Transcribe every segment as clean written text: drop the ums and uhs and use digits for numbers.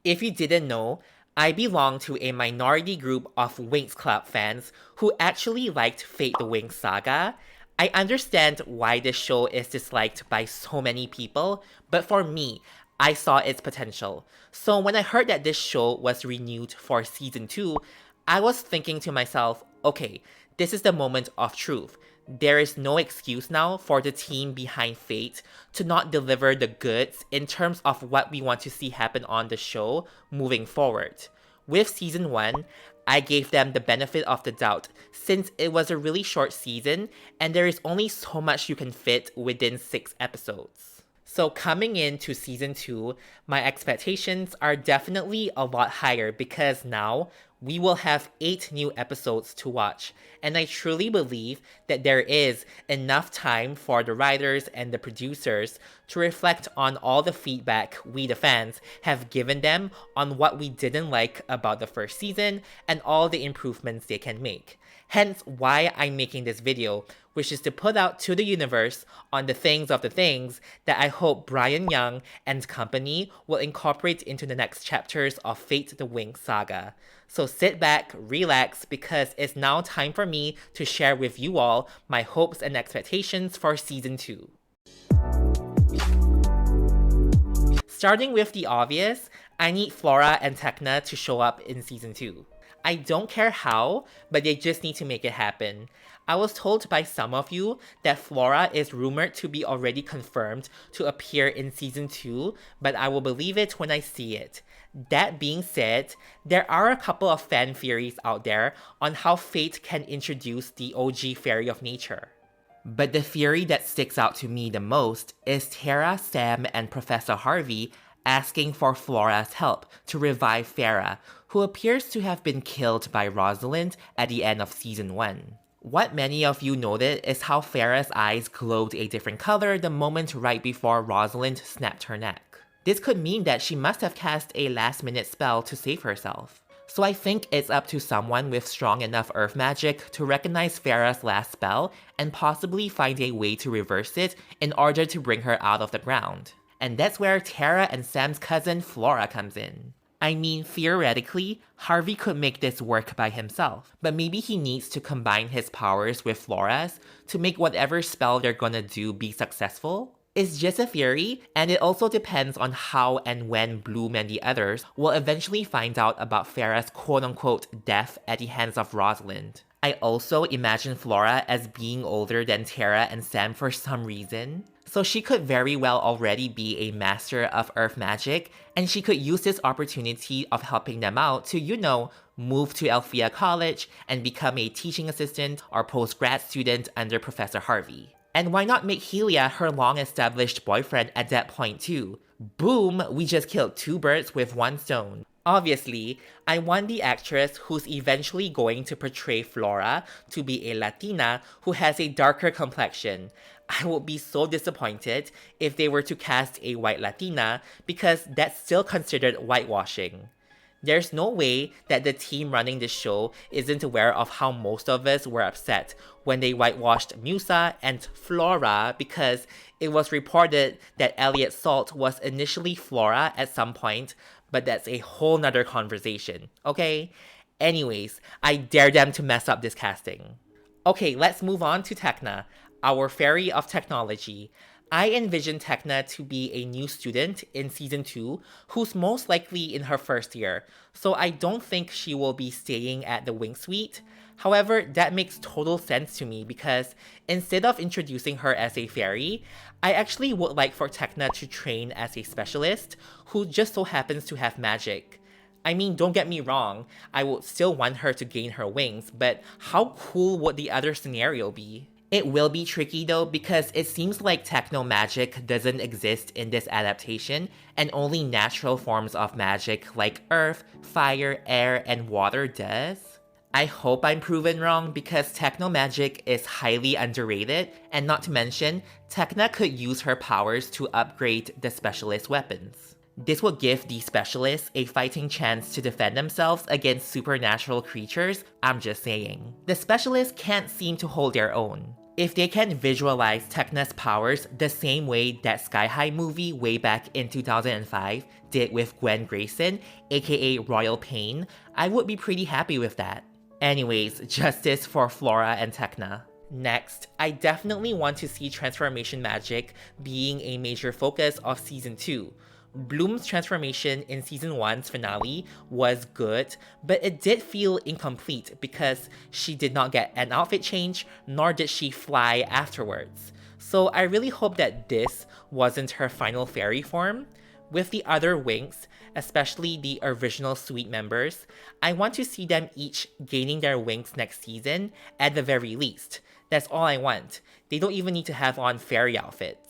If you didn't know, I belong to a minority group of WINX Club fans who actually liked Fate the WINX Saga. I understand why this show is disliked by so many people, but for me, I saw its potential. So when I heard that this show was renewed for season 2, I was thinking to myself, okay, this is the moment of truth. There is no excuse now for the team behind Fate to not deliver the goods in terms of what we want to see happen on the show moving forward. With season 1, I gave them the benefit of the doubt since it was a really short season and there is only so much you can fit within 6 episodes. So coming into season 2, my expectations are definitely a lot higher because now we will have 8 new episodes to watch, and I truly believe that there is enough time for the writers and the producers to reflect on all the feedback we the fans have given them on what we didn't like about the first season and all the improvements they can make. Hence why I'm making this video, which is to put out to the universe on the things that I hope Brian Young and company will incorporate into the next chapters of Fate the WINX Saga. So sit back, relax, because it's now time for me to share with you all my hopes and expectations for season 2. Starting with the obvious, I need Flora and Tecna to show up in season 2. I don't care how, but they just need to make it happen. I was told by some of you that Flora is rumored to be already confirmed to appear in season 2, but I will believe it when I see it. That being said, there are a couple of fan theories out there on how Fate can introduce the OG Fairy of Nature. But the theory that sticks out to me the most is Tara, Sam, and Professor Harvey asking for Flora's help to revive Farah, who appears to have been killed by Rosalind at the end of season 1. What many of you noted is how Farah's eyes glowed a different color the moment right before Rosalind snapped her neck. This could mean that she must have cast a last-minute spell to save herself. So I think it's up to someone with strong enough earth magic to recognize Farah's last spell and possibly find a way to reverse it in order to bring her out of the ground. And that's where Tara and Sam's cousin Flora comes in. I mean, theoretically, Harvey could make this work by himself, but maybe he needs to combine his powers with Flora's to make whatever spell they're gonna do be successful. It's just a theory, and it also depends on how and when Bloom and the others will eventually find out about Farah's quote-unquote death at the hands of Rosalind. I also imagine Flora as being older than Tara and Sam for some reason, so she could very well already be a master of earth magic, and she could use this opportunity of helping them out to, move to Althea College and become a teaching assistant or post-grad student under Professor Harvey. And why not make Helia her long-established boyfriend at that point too? Boom, we just killed 2 birds with 1 stone. Obviously, I want the actress who's eventually going to portray Flora to be a Latina who has a darker complexion. I would be so disappointed if they were to cast a white Latina because that's still considered whitewashing. There's no way that the team running the show isn't aware of how most of us were upset when they whitewashed Musa and Flora because it was reported that Elliot Salt was initially Flora at some point, but that's a whole nother conversation, okay? Anyways, I dare them to mess up this casting. Okay, let's move on to Tecna, our fairy of technology. I envision Tecna to be a new student in season 2 who's most likely in her first year, so I don't think she will be staying at the WINX Suite. However, that makes total sense to me because instead of introducing her as a fairy, I actually would like for Tecna to train as a specialist who just so happens to have magic. I mean, don't get me wrong, I would still want her to gain her wings, but how cool would the other scenario be? It will be tricky though because it seems like techno magic doesn't exist in this adaptation and only natural forms of magic like earth, fire, air, and water does. I hope I'm proven wrong because techno magic is highly underrated, and not to mention, Tecna could use her powers to upgrade the specialist weapons. This would give the specialists a fighting chance to defend themselves against supernatural creatures, I'm just saying. The specialists can't seem to hold their own. If they can visualize Tecna's powers the same way that Sky High movie way back in 2005 did with Gwen Grayson, aka Royal Pain, I would be pretty happy with that. Anyways, justice for Flora and Tecna. Next, I definitely want to see transformation magic being a major focus of Season 2. Bloom's transformation in Season 1's finale was good, but it did feel incomplete because she did not get an outfit change, nor did she fly afterwards. So I really hope that this wasn't her final fairy form. With the other WINX, especially the original suite members, I want to see them each gaining their WINX next season at the very least. That's all I want. They don't even need to have on fairy outfits.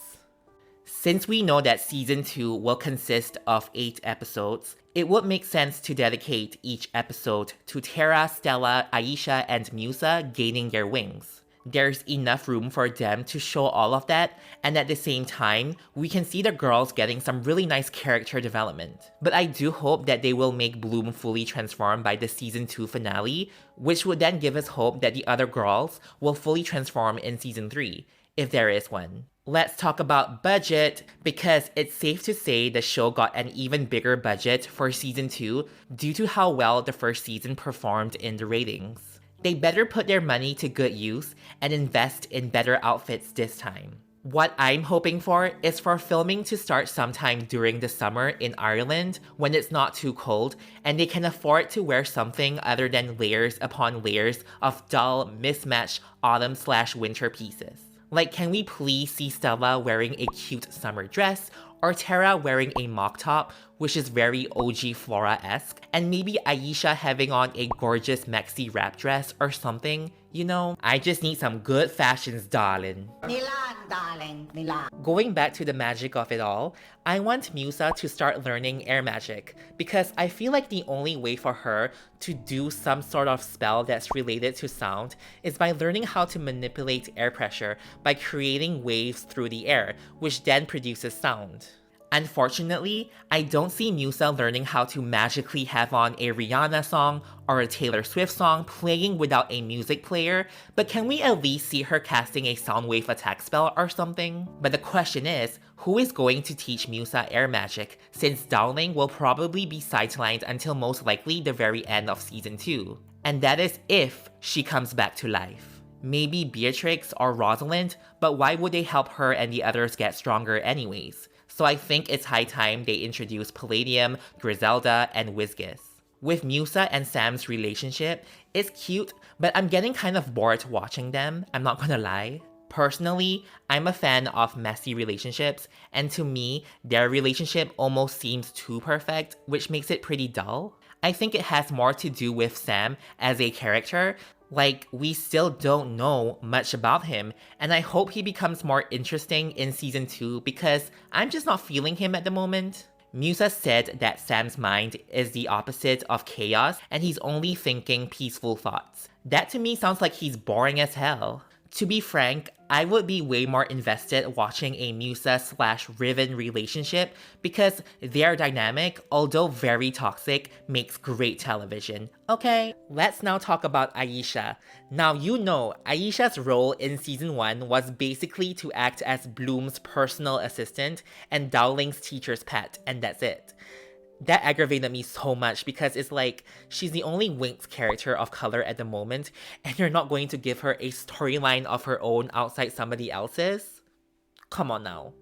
Since we know that Season 2 will consist of 8 episodes, it would make sense to dedicate each episode to Terra, Stella, Aisha, and Musa gaining their wings. There's enough room for them to show all of that, and at the same time, we can see the girls getting some really nice character development. But I do hope that they will make Bloom fully transform by the Season 2 finale, which would then give us hope that the other girls will fully transform in Season 3, if there is one. Let's talk about budget, because it's safe to say the show got an even bigger budget for Season 2 due to how well the first season performed in the ratings. They better put their money to good use and invest in better outfits this time. What I'm hoping for is for filming to start sometime during the summer in Ireland when it's not too cold and they can afford to wear something other than layers upon layers of dull, mismatched autumn/winter pieces. Like, can we please see Stella wearing a cute summer dress, or Terra wearing a mock top, which is very OG Flora-esque, and maybe Aisha having on a gorgeous maxi wrap dress or something, you know? I just need some good fashions, darling. Nilan, darling, Nilan. Going back to the magic of it all, I want Musa to start learning air magic, because I feel like the only way for her to do some sort of spell that's related to sound is by learning how to manipulate air pressure by creating waves through the air, which then produces sound. Unfortunately, I don't see Musa learning how to magically have on a Rihanna song or a Taylor Swift song playing without a music player, but can we at least see her casting a sound wave attack spell or something? But the question is, who is going to teach Musa air magic, since Dowling will probably be sidelined until most likely the very end of Season 2. And that is if she comes back to life. Maybe Beatrix or Rosalind, but why would they help her and the others get stronger anyways? So I think it's high time they introduce Palladium, Griselda, and Whizgis. With Musa and Sam's relationship, it's cute, but I'm getting kind of bored watching them, I'm not gonna lie. Personally, I'm a fan of messy relationships, and to me, their relationship almost seems too perfect, which makes it pretty dull. I think it has more to do with Sam as a character. Like, we still don't know much about him, and I hope he becomes more interesting in Season 2 because I'm just not feeling him at the moment. Musa said that Sam's mind is the opposite of chaos and he's only thinking peaceful thoughts. That to me sounds like he's boring as hell. To be frank, I would be way more invested watching a Musa/Riven relationship because their dynamic, although very toxic, makes great television. Okay, let's now talk about Aisha. Now you know, Aisha's role in Season 1 was basically to act as Bloom's personal assistant and Dowling's teacher's pet, and that's it. That aggravated me so much because it's like, she's the only WINX character of color at the moment, and you're not going to give her a storyline of her own outside somebody else's? Come on now.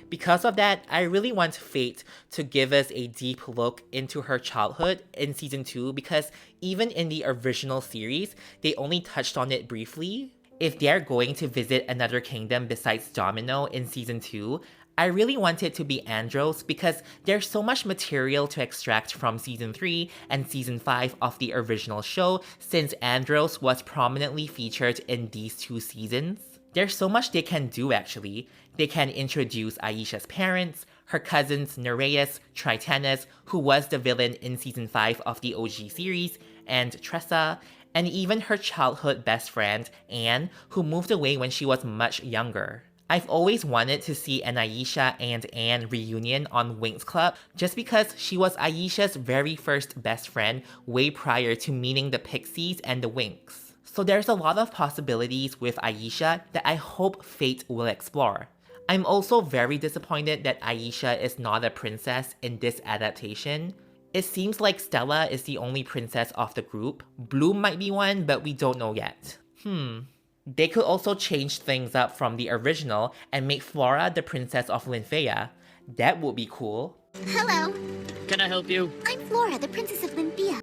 Because of that, I really want Fate to give us a deep look into her childhood in Season 2 because even in the original series, they only touched on it briefly. If they're going to visit another kingdom besides Domino in Season 2, I really want it to be Andros because there's so much material to extract from Season 3 and Season 5 of the original show since Andros was prominently featured in these 2 seasons. There's so much they can do actually. They can introduce Aisha's parents, her cousins Nereus, Tritanis, who was the villain in Season 5 of the OG series, and Tressa, and even her childhood best friend, Anne, who moved away when she was much younger. I've always wanted to see an Aisha and Anne reunion on WINX Club just because she was Aisha's very first best friend way prior to meeting the Pixies and the WINX. So there's a lot of possibilities with Aisha that I hope Fate will explore. I'm also very disappointed that Aisha is not a princess in this adaptation. It seems like Stella is the only princess of the group. Bloom might be one, but we don't know yet. They could also change things up from the original and make Flora the princess of Linfea. That would be cool. Hello, Can I help you? I'm Flora, the Princess of Lynthia.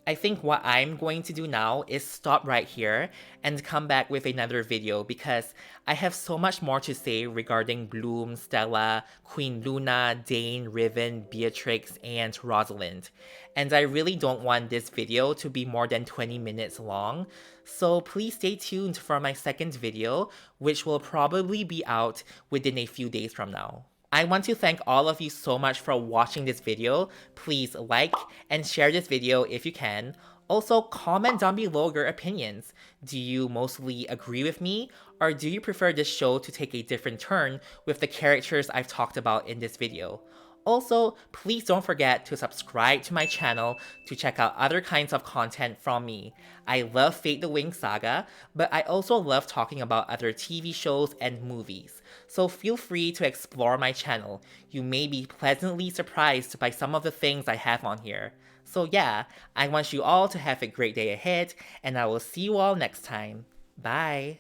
I think what I'm going to do now is stop right here and come back with another video because I have so much more to say regarding Bloom, Stella, Queen Luna, Dane, Riven, Beatrix, and Rosalind. And I really don't want this video to be more than 20 minutes long, so please stay tuned for my second video, which will probably be out within a few days from now. I want to thank all of you so much for watching this video. Please like and share this video if you can. Also, comment down below your opinions. Do you mostly agree with me, or do you prefer this show to take a different turn with the characters I've talked about in this video? Also, please don't forget to subscribe to my channel to check out other kinds of content from me. I love Fate the WINX Saga, but I also love talking about other TV shows and movies. So feel free to explore my channel. You may be pleasantly surprised by some of the things I have on here. So yeah, I want you all to have a great day ahead, and I will see you all next time. Bye!